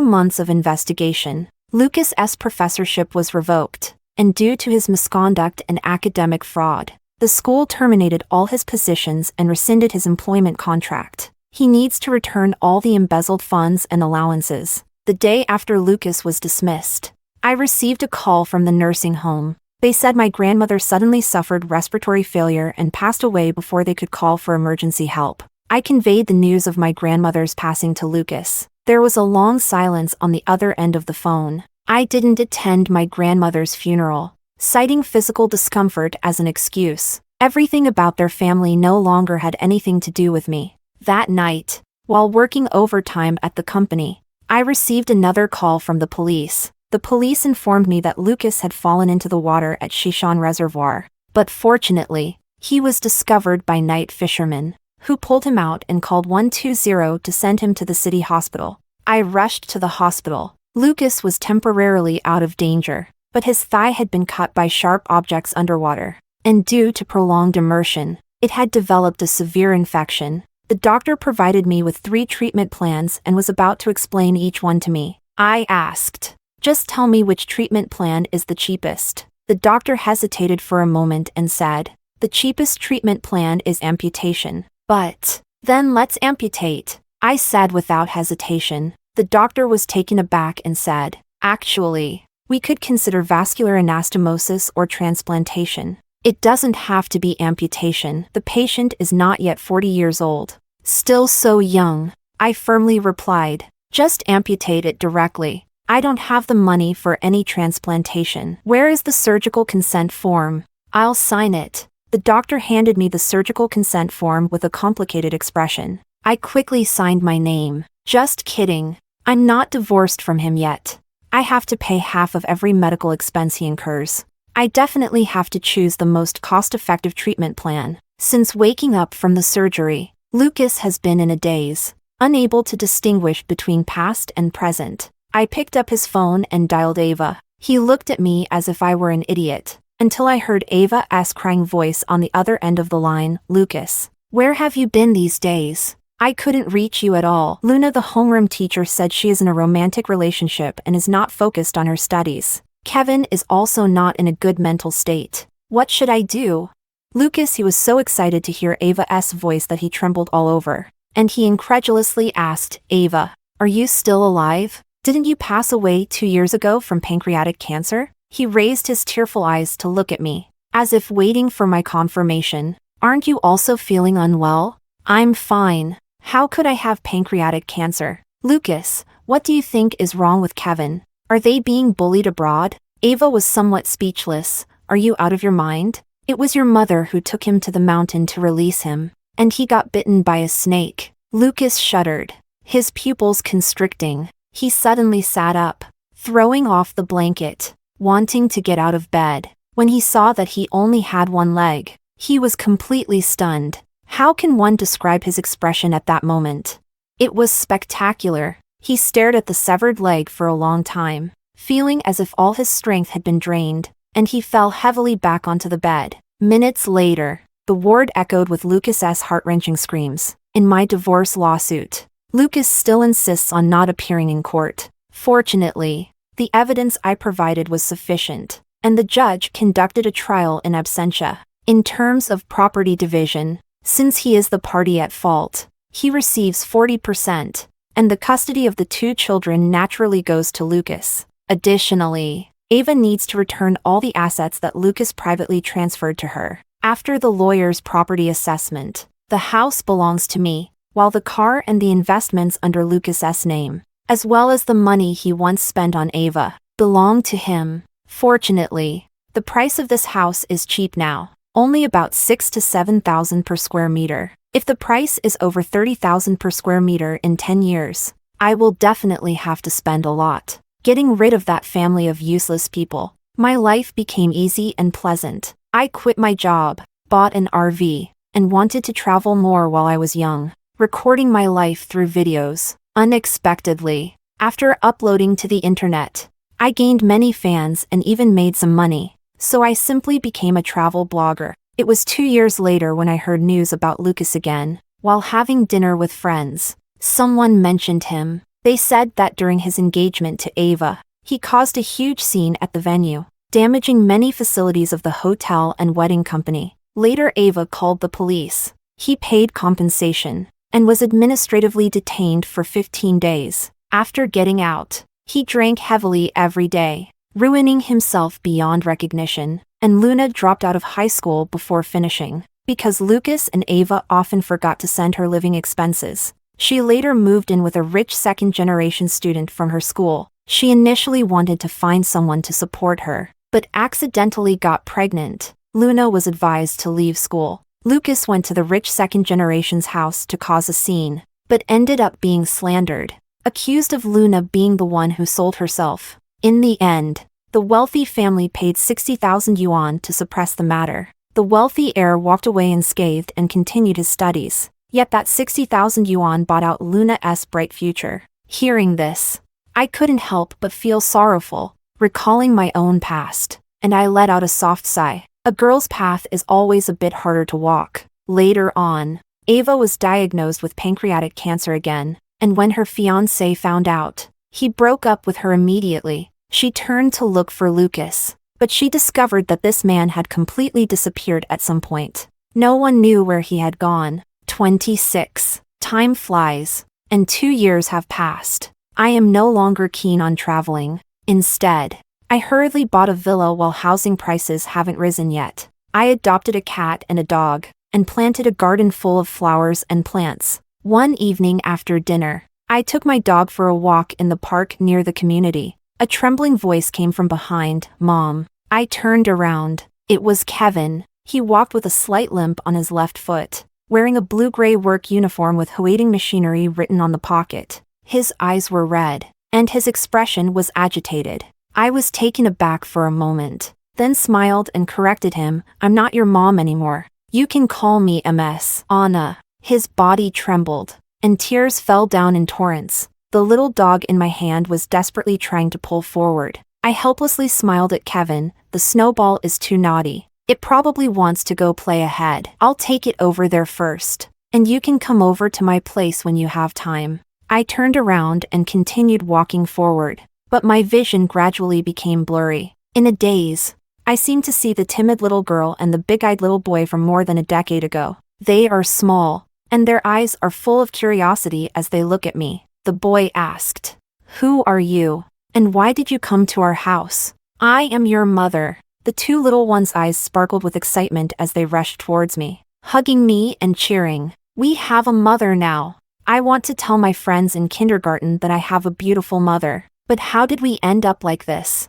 months of investigation, Lucas's professorship was revoked, and due to his misconduct and academic fraud, the school terminated all his positions and rescinded his employment contract. He needs to return all the embezzled funds and allowances. The day after Lucas was dismissed, I received a call from the nursing home. They said my grandmother suddenly suffered respiratory failure and passed away before they could call for emergency help. I conveyed the news of my grandmother's passing to Lucas. There was a long silence on the other end of the phone. I didn't attend my grandmother's funeral, citing physical discomfort as an excuse. Everything about their family no longer had anything to do with me. That night, while working overtime at the company, I received another call from the police. The police informed me that Lucas had fallen into the water at Shishon Reservoir, but fortunately, he was discovered by night fishermen, who pulled him out and called 120 to send him to the city hospital. I rushed to the hospital. Lucas was temporarily out of danger, but his thigh had been cut by sharp objects underwater, and due to prolonged immersion, it had developed a severe infection. The doctor provided me with 3 treatment plans and was about to explain each one to me. I asked, "Just tell me which treatment plan is the cheapest." The doctor hesitated for a moment and said, "The cheapest treatment plan is amputation." "But, then let's amputate," I said without hesitation. The doctor was taken aback and said, "Actually, we could consider vascular anastomosis or transplantation. It doesn't have to be amputation. The patient is not yet 40 years old." "Still so young," I firmly replied. "Just amputate it directly. I don't have the money for any transplantation." "Where is the surgical consent form?" "I'll sign it." The doctor handed me the surgical consent form with a complicated expression. I quickly signed my name. "Just kidding. I'm not divorced from him yet. I have to pay half of every medical expense he incurs. I definitely have to choose the most cost-effective treatment plan." Since waking up from the surgery, Lucas has been in a daze, unable to distinguish between past and present. I picked up his phone and dialed Ava. He looked at me as if I were an idiot, until I heard Ava's crying voice on the other end of the line. "Lucas, where have you been these days? I couldn't reach you at all." Luna, the homeroom teacher, said she is in a romantic relationship and is not focused on her studies. Kevin is also not in a good mental state. What should I do? Lucas, he was so excited to hear Ava's voice that he trembled all over, and he incredulously asked, "Ava, are you still alive? Didn't you pass away 2 years ago from pancreatic cancer?" He raised his tearful eyes to look at me, as if waiting for my confirmation. "Aren't you also feeling unwell?" "I'm fine. How could I have pancreatic cancer?" "Lucas, what do you think is wrong with Kevin? Are they being bullied abroad?" Ava was somewhat speechless. "Are you out of your mind? It was your mother who took him to the mountain to release him, and he got bitten by a snake." Lucas shuddered, his pupils constricting. He suddenly sat up, throwing off the blanket, wanting to get out of bed. When he saw that he only had one leg, he was completely stunned. How can one describe his expression at that moment? It was spectacular. He stared at the severed leg for a long time, feeling as if all his strength had been drained, and he fell heavily back onto the bed. Minutes later, the ward echoed with Lucas's heart-wrenching screams. "In my divorce lawsuit, Lucas still insists on not appearing in court. Fortunately, the evidence I provided was sufficient, and the judge conducted a trial in absentia. In terms of property division, since he is the party at fault, he receives 40%, and the custody of the 2 children naturally goes to Lucas. Additionally, Ava needs to return all the assets that Lucas privately transferred to her. After the lawyer's property assessment, the house belongs to me, while the car and the investments under Lucas's name, as well as the money he once spent on Ava, belong to him. Fortunately, the price of this house is cheap now. only about 6 to 7,000 per square meter. If the price is over 30,000 per square meter in 10 years, I will definitely have to spend a lot. Getting rid of that family of useless people. My life became easy and pleasant. I quit my job, bought an RV, and wanted to travel more while I was young, recording my life through videos. Unexpectedly, after uploading to the internet, I gained many fans and even made some money, so I simply became a travel blogger. It was 2 years later when I heard news about Lucas again. While having dinner with friends, someone mentioned him. They said that during his engagement to Ava, he caused a huge scene at the venue, damaging many facilities of the hotel and wedding company. Later, Ava called the police. He paid compensation and was administratively detained for 15 days. After getting out, he drank heavily every day, ruining himself beyond recognition, and Luna dropped out of high school before finishing. Because Lucas and Ava often forgot to send her living expenses, she later moved in with a rich second-generation student from her school. She initially wanted to find someone to support her, but accidentally got pregnant. Luna was advised to leave school. Lucas went to the rich second-generation's house to cause a scene, but ended up being slandered, accused of Luna being the one who sold herself. In the end, the wealthy family paid 60,000 yuan to suppress the matter. The wealthy heir walked away unscathed and continued his studies. Yet that 60,000 yuan bought out Luna's bright future. Hearing this, I couldn't help but feel sorrowful, recalling my own past, and I let out a soft sigh. A girl's path is always a bit harder to walk. Later on, Ava was diagnosed with pancreatic cancer again, and when her fiancé found out, he broke up with her immediately. She turned to look for Lucas, but she discovered that this man had completely disappeared at some point. No one knew where he had gone. 26. Time flies, and 2 years have passed. I am no longer keen on traveling. Instead, I hurriedly bought a villa while housing prices haven't risen yet. I adopted a cat and a dog, and planted a garden full of flowers and plants. One evening after dinner, I took my dog for a walk in the park near the community. A trembling voice came from behind, "Mom." I turned around. It was Kevin. He walked with a slight limp on his left foot, wearing a blue-gray work uniform with "Waiting Machinery" written on the pocket. His eyes were red, and his expression was agitated. I was taken aback for a moment, then smiled and corrected him. "I'm not your mom anymore. You can call me MS Anna." His body trembled, and tears fell down in torrents. The little dog in my hand was desperately trying to pull forward. I helplessly smiled at Kevin. "The snowball is too naughty. It probably wants to go play ahead. I'll take it over there first, and you can come over to my place when you have time." I turned around and continued walking forward, but my vision gradually became blurry. In a daze, I seemed to see the timid little girl and the big-eyed little boy from more than a decade ago. They are small, and their eyes are full of curiosity as they look at me. The boy asked, "Who are you? And why did you come to our house?" "I am your mother." The two little ones' eyes sparkled with excitement as they rushed towards me, hugging me and cheering. "We have a mother now. I want to tell my friends in kindergarten that I have a beautiful mother. But how did we end up like this?"